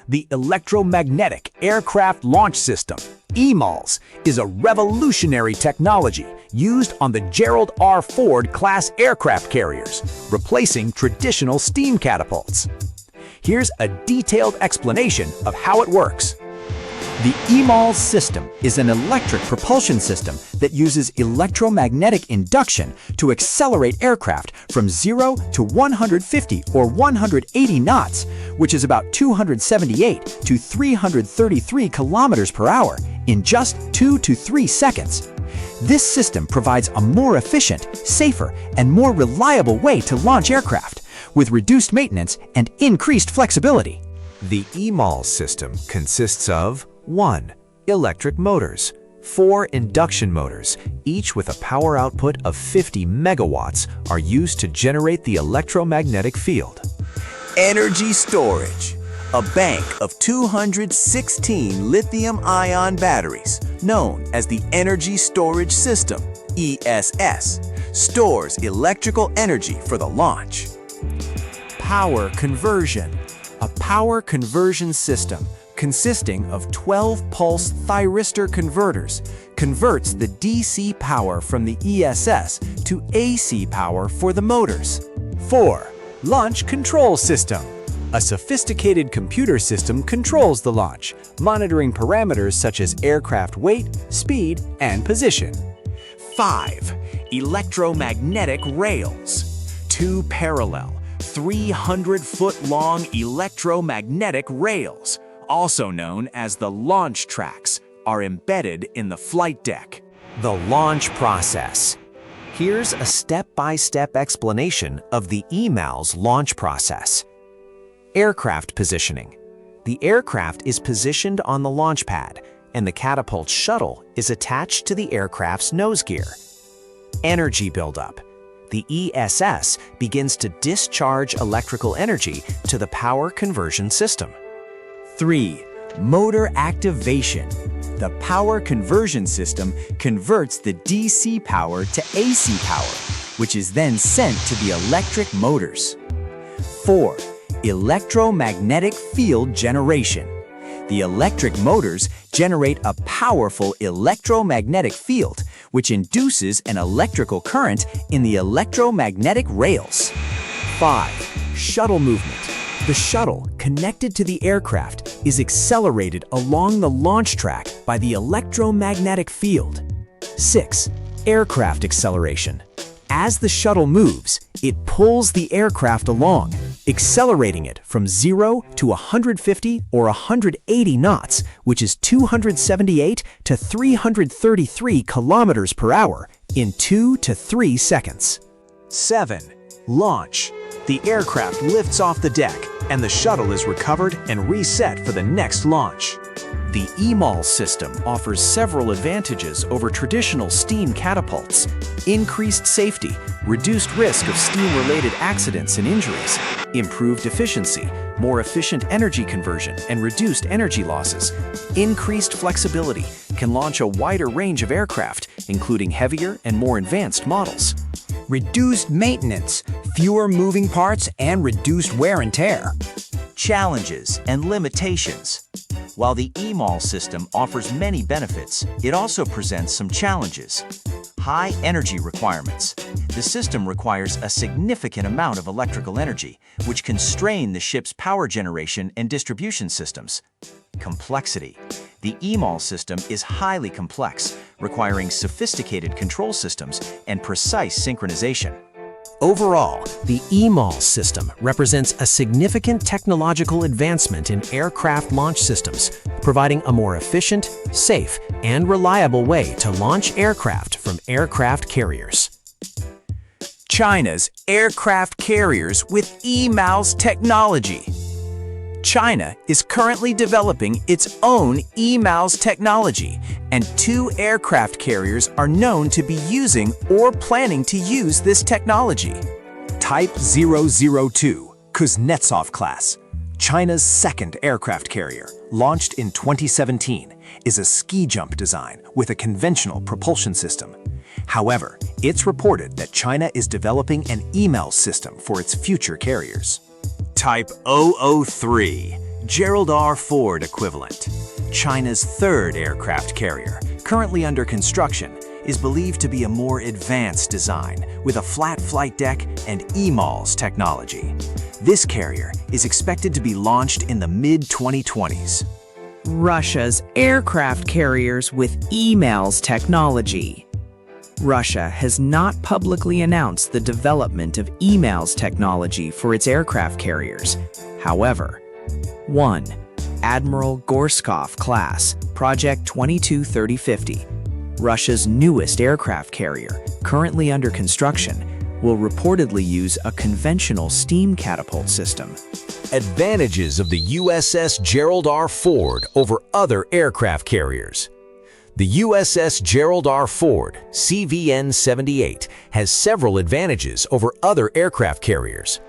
The Electromagnetic Aircraft Launch System, EMALS, is a revolutionary technology used on the Gerald R. Ford-class aircraft carriers, replacing traditional steam catapults. Here's a detailed explanation of how it works. The EMALS system is an electric propulsion system that uses electromagnetic induction to accelerate aircraft from 0 to 150 or 180 knots, which is about 278 to 333 kilometers per hour, in just 2 to 3 seconds. This system provides a more efficient, safer, and more reliable way to launch aircraft, with reduced maintenance and increased flexibility. The EMALS system consists of 1. Electric motors, 4 induction motors, each with a power output of 50 megawatts, are used to generate the electromagnetic field. Energy storage, a bank of 216 lithium-ion batteries, known as the Energy Storage System, ESS, stores electrical energy for the launch. Power conversion, a power conversion system consisting of 12-pulse thyristor converters, converts the DC power from the ESS to AC power for the motors. 4. Launch control system. A sophisticated computer system controls the launch, monitoring parameters such as aircraft weight, speed, and position. 5. Electromagnetic rails. 2 parallel, 300-foot-long electromagnetic rails, also known as the launch tracks, are embedded in the flight deck. The launch process. Here's a step-by-step explanation of the EMALS launch process. Aircraft positioning. The aircraft is positioned on the launch pad, and the catapult shuttle is attached to the aircraft's nose gear. Energy buildup. The ESS begins to discharge electrical energy to the power conversion system. 3. Motor activation. The power conversion system converts the DC power to AC power, which is then sent to the electric motors. 4. Electromagnetic field generation. The electric motors generate a powerful electromagnetic field, which induces an electrical current in the electromagnetic rails. 5. Shuttle movement. The shuttle, connected to the aircraft, is accelerated along the launch track by the electromagnetic field. 6. Aircraft acceleration. As the shuttle moves, it pulls the aircraft along, accelerating it from 0 to 150 or 180 knots, which is 278 to 333 kilometers per hour, in 2 to 3 seconds. 7. Launch. The aircraft lifts off the deck, and the shuttle is recovered and reset for the next launch. The EMALS system offers several advantages over traditional steam catapults: increased safety, reduced risk of steam-related accidents and injuries, improved efficiency, more efficient energy conversion and reduced energy losses, increased flexibility, can launch a wider range of aircraft, including heavier and more advanced models. Reduced maintenance, fewer moving parts, and reduced wear and tear. Challenges and limitations. While the EMALS system offers many benefits, it also presents some challenges. High energy requirements. The system requires a significant amount of electrical energy, which can strain the ship's power generation and distribution systems. Complexity. The EMALS system is highly complex, requiring sophisticated control systems and precise synchronization. Overall, the EMALS system represents a significant technological advancement in aircraft launch systems, providing a more efficient, safe, and reliable way to launch aircraft from aircraft carriers. China's aircraft carriers with EMALS technology. China is currently developing its own EMALS technology, and 2 aircraft carriers are known to be using or planning to use this technology. Type 002, Kuznetsov class, China's second aircraft carrier, launched in 2017, is a ski jump design with a conventional propulsion system. However, it's reported that China is developing an EMALS system for its future carriers. Type 003, Gerald R. Ford equivalent. China's third aircraft carrier, currently under construction, is believed to be a more advanced design with a flat flight deck and EMALS technology. This carrier is expected to be launched in the mid-2020s. Russia's aircraft carriers with EMALS technology. Russia has not publicly announced the development of EMALS technology for its aircraft carriers. However, 1. Admiral Gorskov class, Project 223050, Russia's newest aircraft carrier, currently under construction, will reportedly use a conventional steam catapult system. Advantages of the USS Gerald R. Ford over other aircraft carriers. The USS Gerald R. Ford, CVN-78, has several advantages over other aircraft carriers.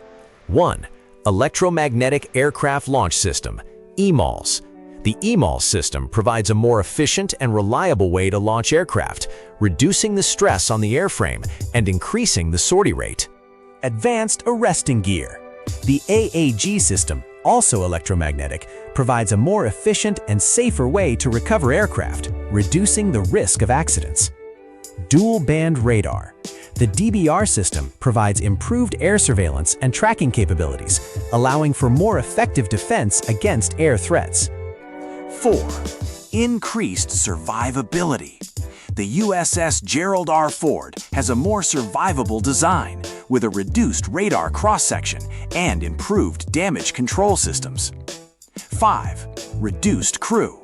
1. Electromagnetic Aircraft Launch System, EMALS. The EMALS system provides a more efficient and reliable way to launch aircraft, reducing the stress on the airframe and increasing the sortie rate. Advanced arresting gear. The AAG system, also electromagnetic, provides a more efficient and safer way to recover aircraft, reducing the risk of accidents. Dual-band radar. The DBR system provides improved air surveillance and tracking capabilities, allowing for more effective defense against air threats. 4. Increased survivability. The USS Gerald R. Ford has a more survivable design with a reduced radar cross-section and improved damage control systems. 5. Reduced crew.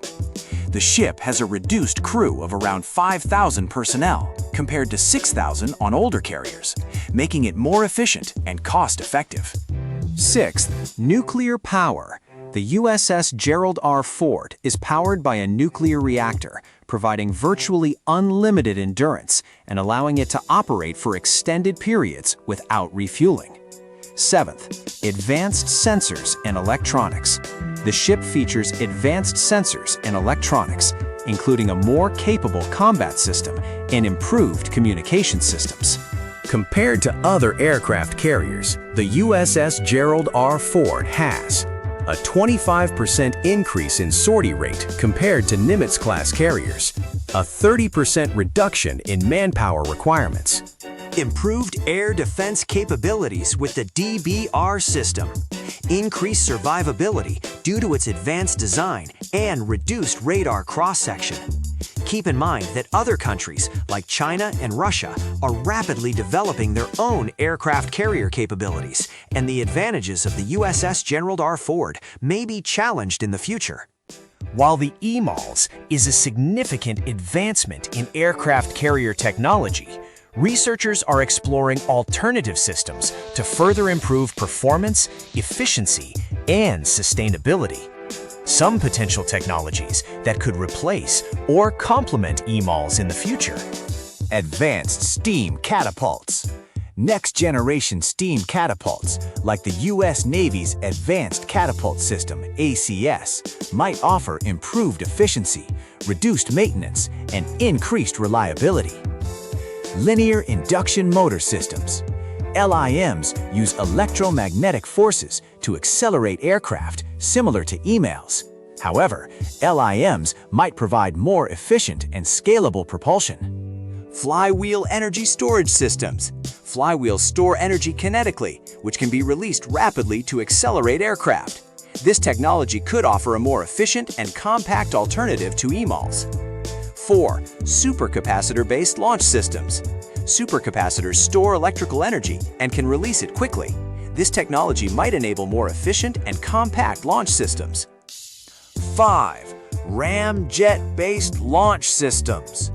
The ship has a reduced crew of around 5,000 personnel compared to 6,000 on older carriers, making it more efficient and cost-effective. 6. Nuclear power. The USS Gerald R. Ford is powered by a nuclear reactor, providing virtually unlimited endurance and allowing it to operate for extended periods without refueling. 7th, advanced sensors and electronics. The ship features advanced sensors and electronics, including a more capable combat system and improved communication systems. Compared to other aircraft carriers, the USS Gerald R. Ford has a 25% increase in sortie rate compared to Nimitz-class carriers, a 30% reduction in manpower requirements, Improved air defense capabilities with the DBR system, increased survivability due to its advanced design and reduced radar cross-section. Keep in mind that other countries, like China and Russia, are rapidly developing their own aircraft carrier capabilities, and the advantages of the USS Gerald R. Ford may be challenged in the future. While the EMALS is a significant advancement in aircraft carrier technology, researchers are exploring alternative systems to further improve performance, efficiency, and sustainability. Some potential technologies that could replace or complement EMALS in the future. Advanced steam catapults. Next-generation steam catapults, like the U.S. Navy's Advanced Catapult System, ACS, might offer improved efficiency, reduced maintenance, and increased reliability. Linear induction motor systems. LIMs use electromagnetic forces to accelerate aircraft, similar to EMALS. However, LIMs might provide more efficient and scalable propulsion. Flywheel energy storage systems. Flywheels store energy kinetically, which can be released rapidly to accelerate aircraft. This technology could offer a more efficient and compact alternative to EMALS. 4. Supercapacitor-based launch systems. Supercapacitors store electrical energy and can release it quickly. This technology might enable more efficient and compact launch systems. 5. Ramjet-based launch systems.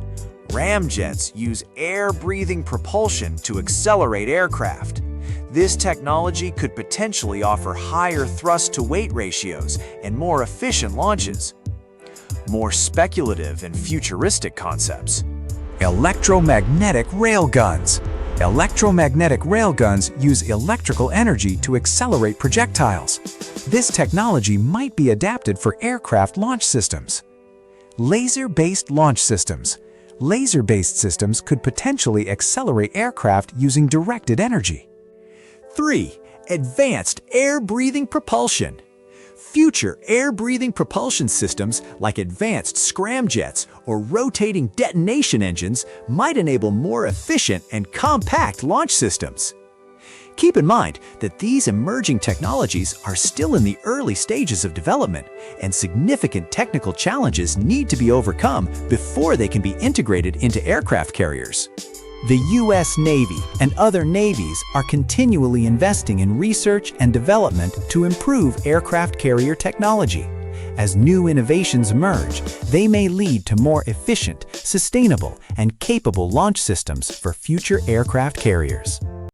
Ramjets use air-breathing propulsion to accelerate aircraft. This technology could potentially offer higher thrust-to-weight ratios and more efficient launches. More speculative and futuristic concepts. Electromagnetic railguns. Electromagnetic railguns use electrical energy to accelerate projectiles. This technology might be adapted for aircraft launch systems. Laser-based launch systems. Laser-based systems could potentially accelerate aircraft using directed energy. 3. Advanced air-breathing propulsion. Future air-breathing propulsion systems like advanced scramjets or rotating detonation engines might enable more efficient and compact launch systems. Keep in mind that these emerging technologies are still in the early stages of development, and significant technical challenges need to be overcome before they can be integrated into aircraft carriers. The U.S. Navy and other navies are continually investing in research and development to improve aircraft carrier technology. As new innovations emerge, they may lead to more efficient, sustainable, and capable launch systems for future aircraft carriers.